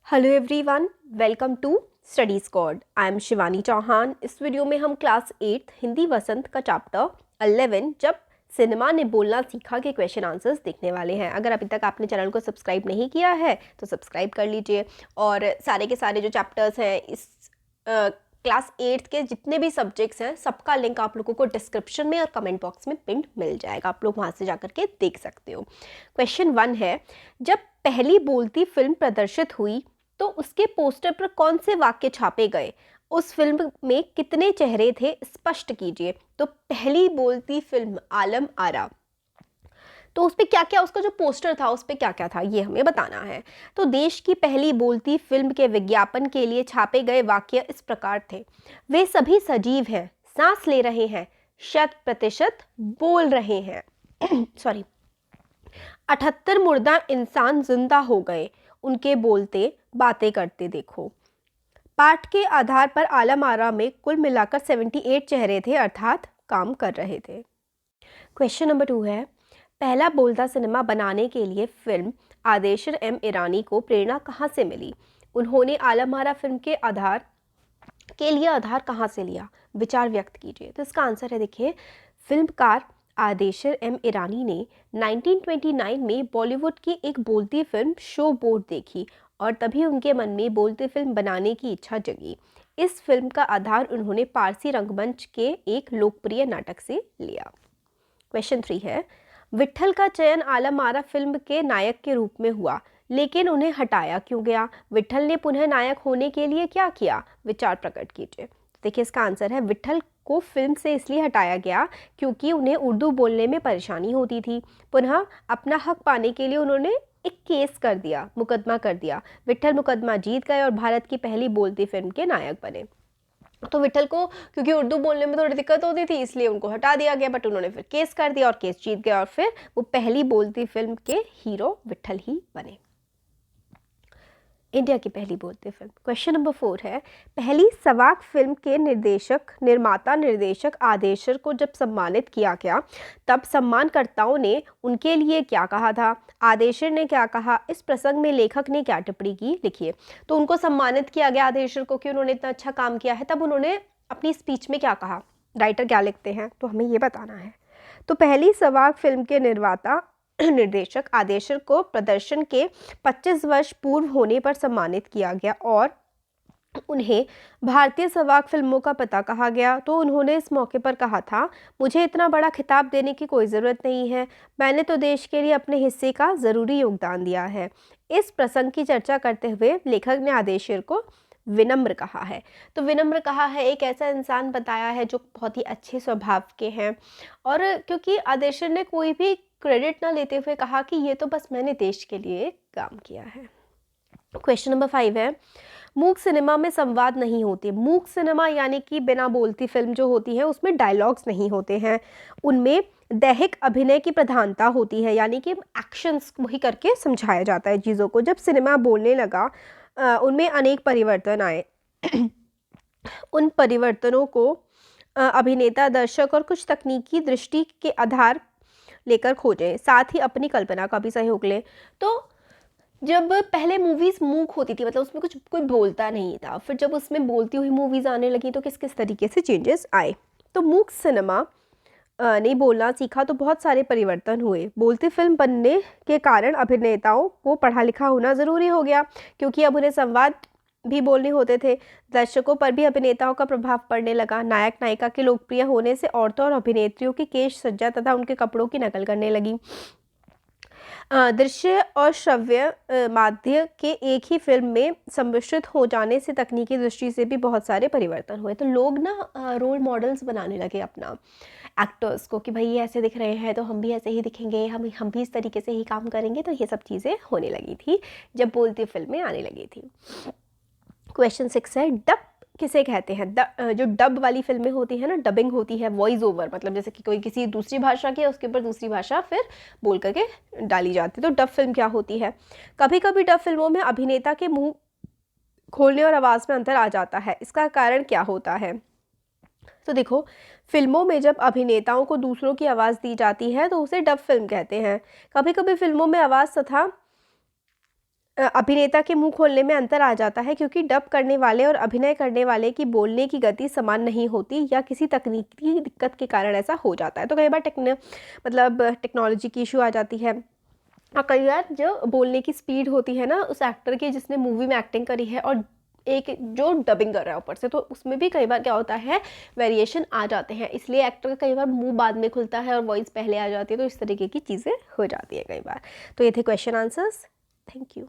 Hello everyone, welcome to Study Squad. I am Shivani Chauhan. इस video में हम क्लास 8 हिंदी वसंत का चैप्टर 11 जब सिनेमा ने बोलना सीखा के क्वेश्चन आंसर्स देखने वाले हैं। अगर अभी तक आपने चैनल को सब्सक्राइब नहीं किया है तो सब्सक्राइब कर लीजिए। और सारे के सारे जो चैप्टर्स हैं इस क्लास 8 के जितने भी सब्जेक्ट्स हैं सबका लिंक आप लोगों को डिस्क्रिप्शन में और कमेंट बॉक्स में पिन मिल जाएगा। आप लोग वहाँ से जा करके देख सकते हो। क्वेश्चन 1 है, जब पहली बोलती फिल्म प्रदर्शित हुई तो उसके पोस्टर पर कौन से वाक्य छापे गए? उस फिल्म में कितने चेहरे थे, स्पष्ट कीजिए। तो पहली बोलती फिल्म आलम आरा, तो उस पर क्या क्या, उसका जो पोस्टर था उस पर क्या क्या था ये हमें बताना है। तो देश की पहली बोलती फिल्म के विज्ञापन के लिए छापे गए वाक्य इस प्रकार थे। वे सभी सजीव हैं, सांस ले रहे हैं, 100% बोल रहे हैं। सॉरी। 78 मुर्दा इंसान जिंदा हो गए, उनके बोलते बातें करते देखो। पाठ के आधार पर आलम आरा में कुल मिलाकर 78 चेहरे थे, अर्थात काम कर रहे थे। क्वेश्चन नंबर 2 है, पहला बोलता सिनेमा बनाने के लिए फिल्म आदेशर एम ईरानी को प्रेरणा कहाँ से मिली? उन्होंने आलम आरा फिल्म के लिए आधार कहाँ से लिया? विचार व्यक्त कीजिए। तो इसका आंसर है, देखिए, फिल्मकार आदेशर एम ईरानी ने 1929 में बॉलीवुड की एक बोलती फिल्म शो बोट देखी और तभी उनके मन में बोलती फिल्म बनाने की इच्छा जगी। इस फिल्म का आधार उन्होंने पारसी रंगमंच के एक लोकप्रिय नाटक से लिया। क्वेश्चन 3 है, विट्ठल का चयन आलम आरा फिल्म के नायक के रूप में हुआ, लेकिन उन्हें हटाया क्यों गया? विट्ठल ने पुनः नायक होने के लिए क्या किया? विचार प्रकट कीजिए। देखिए, इसका आंसर है, विट्ठल को फिल्म से इसलिए हटाया गया क्योंकि उन्हें उर्दू बोलने में परेशानी होती थी। पुनः अपना हक पाने के लिए उन्होंने एक केस कर दिया, मुकदमा कर दिया। विट्ठल मुकदमा जीत गए और भारत की पहली बोलती फिल्म के नायक बने। तो विट्ठल को क्योंकि उर्दू बोलने में थोड़ी दिक्कत होती थी इसलिए उनको हटा दिया गया, बट उन्होंने फिर केस कर दिया और केस जीत गया और फिर वो पहली बोलती फिल्म के हीरो विट्ठल ही बने, इंडिया की पहली बोलती फिल्म। क्वेश्चन नंबर 4 है, पहली सवाक फिल्म के निर्देशक आदेशर को जब सम्मानित किया गया तब सम्मानकर्ताओं ने उनके लिए क्या कहा था? आदेशर ने क्या कहा? इस प्रसंग में लेखक ने क्या टिप्पणी की, लिखिए। तो उनको सम्मानित किया गया आदेशर को कि उन्होंने इतना अच्छा काम किया है, तब उन्होंने अपनी स्पीच में क्या कहा? राइटर क्या लिखते हैं तो हमें ये बताना है। तो पहली सवाक फिल्म के निर्देशक आदेशर को प्रदर्शन के 25 वर्ष पूर्व होने पर सम्मानित किया गया और उन्हें भारतीय सवाक फिल्मों का पता कहा गया। तो उन्होंने इस मौके पर कहा था, मुझे इतना बड़ा खिताब देने की कोई ज़रूरत नहीं है, मैंने तो देश के लिए अपने हिस्से का ज़रूरी योगदान दिया है। इस प्रसंग की चर्चा करते हुए लेखक ने आदेशर को विनम्र कहा है। तो विनम्र कहा है, एक ऐसा इंसान बताया है जो बहुत ही अच्छे स्वभाव के हैं, और क्योंकि आदेशर ने कोई भी क्रेडिट ना लेते हुए कहा कि ये तो बस मैंने देश के लिए काम किया है। क्वेश्चन नंबर 5 है, मूक सिनेमा में संवाद नहीं होते। मूक सिनेमा यानी कि बिना बोलती फिल्म जो होती है उसमें डायलॉग्स नहीं होते हैं, उनमें दैहिक अभिनय की प्रधानता होती है, यानी कि एक्शंस वही करके समझाया जाता है चीज़ों को। जब सिनेमा बोलने लगा उनमें अनेक परिवर्तन आए। उन परिवर्तनों को अभिनेता, दर्शक और कुछ तकनीकी दृष्टि के आधार लेकर खोजें, साथ ही अपनी कल्पना का भी सहयोग लें। तो जब पहले मूवीज़ मूक होती थी, मतलब उसमें कुछ कोई बोलता नहीं था, फिर जब उसमें बोलती हुई मूवीज़ आने लगी तो किस किस तरीके से चेंजेस आए। तो मूक सिनेमा ने बोलना सीखा तो बहुत सारे परिवर्तन हुए। बोलती फिल्म बनने के कारण अभिनेताओं को पढ़ा लिखा होना ज़रूरी हो गया, क्योंकि अब उन्हें संवाद भी बोलने होते थे। दर्शकों पर भी अभिनेताओं का प्रभाव पड़ने लगा। नायक नायिका के लोकप्रिय होने से औरतों और अभिनेत्रियों की केश सज्जा तथा उनके कपड़ों की नकल करने लगी। दृश्य और श्रव्य माध्य के एक ही फिल्म में सम्मिश्रित हो जाने से तकनीकी दृष्टि से भी बहुत सारे परिवर्तन हुए। तो लोग ना रोल मॉडल्स बनाने लगे अपना एक्टर्स को कि भाई ये ऐसे दिख रहे हैं तो हम भी ऐसे ही दिखेंगे, हम भी इस तरीके से ही काम करेंगे। तो ये सब चीज़ें होने लगी थी जब बोलती फिल्में आने लगी थी। क्वेश्चन 6 है, डब किसे कहते हैं? जो डब वाली फिल्में होती है ना, डबिंग होती है, वॉइस ओवर, मतलब जैसे कि कोई किसी दूसरी भाषा की है उसके ऊपर दूसरी भाषा फिर बोल करके डाली जाती है। तो डब फिल्म क्या होती है? कभी कभी डब फिल्मों में अभिनेता के मुंह खोलने और आवाज़ में अंतर आ जाता है, इसका कारण क्या होता है? तो देखो, फिल्मों में जब अभिनेताओं को दूसरों की आवाज़ दी जाती है तो उसे डब फिल्म कहते हैं। कभी कभी फिल्मों में आवाज़ तथा अभिनेता के मुंह खोलने में अंतर आ जाता है क्योंकि डब करने वाले और अभिनय करने वाले की बोलने की गति समान नहीं होती या किसी तकनीकी दिक्कत के कारण ऐसा हो जाता है। तो कई बार मतलब टेक्नोलॉजी की इशू आ जाती है, और कई बार जो बोलने की स्पीड होती है ना उस एक्टर की जिसने मूवी में एक्टिंग करी है और एक जो डबिंग कर रहा है ऊपर से, तो उसमें भी कई बार क्या होता है, वेरिएशन आ जाते हैं। इसलिए एक्टर का कई बार मुंह बाद में खुलता है और वॉइस पहले आ जाती है, तो इस तरीके की चीज़ें हो जाती है कई बार। तो ये थे क्वेश्चन आंसर्स। Thank you.